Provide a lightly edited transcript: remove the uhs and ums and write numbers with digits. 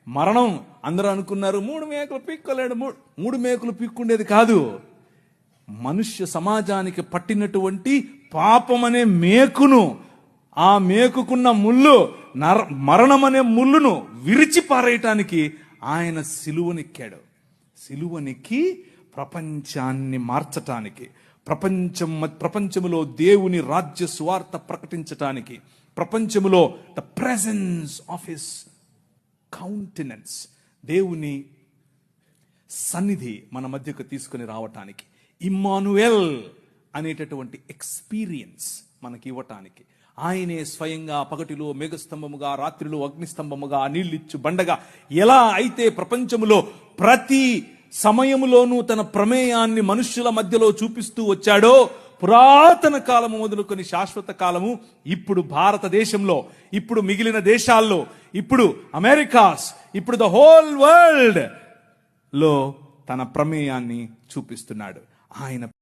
మరణం అందరూ అనుకున్నారు 3 మేకలు పీక్కోలేడు. 3 మేకలు పీక్కుండేది కాదు, మనుష్య సమాజానికి పట్టినటువంటి పాపం అనే మేకును, ఆ మేకుకున్న ముళ్ళు, మరణం అనే ముళ్ళును విరిచి పారేయటానికి ఆయన సిలువనెక్కాడు. సిలువనెక్కి ప్రపంచాన్ని మార్చటానికి, ప్రపంచములో దేవుని రాజ్య సువార్త ప్రకటించటానికి, ప్రపంచములో the presence of his countenance, దేవుని సన్నిధి మన మధ్యకు తీసుకుని రావటానికి, ఇమ్మానుయేల్ అనేటటువంటి ఎక్స్పీరియన్స్ మనకి ఇవ్వటానికి, ఆయనే స్వయంగా పగటిలో మేఘస్తంభముగా, రాత్రిలో అగ్నిస్తంభముగా, నీళ్ళిచ్చు బండగా ఎలా అయితే ప్రపంచములో ప్రతి సమయములోనూ తన ప్రమేయాన్ని మనుష్యుల మధ్యలో చూపిస్తూ వచ్చాడో, పురాతన కాలము మొదలుకొని శాశ్వత కాలము, ఇప్పుడు భారతదేశంలో, ఇప్పుడు మిగిలిన దేశాల్లో, ఇప్పుడు అమెరికాస్, ఇప్పుడు ద హోల్ వరల్డ్ లో తన ప్రమేయాన్ని చూపిస్తున్నాడు. ఆయన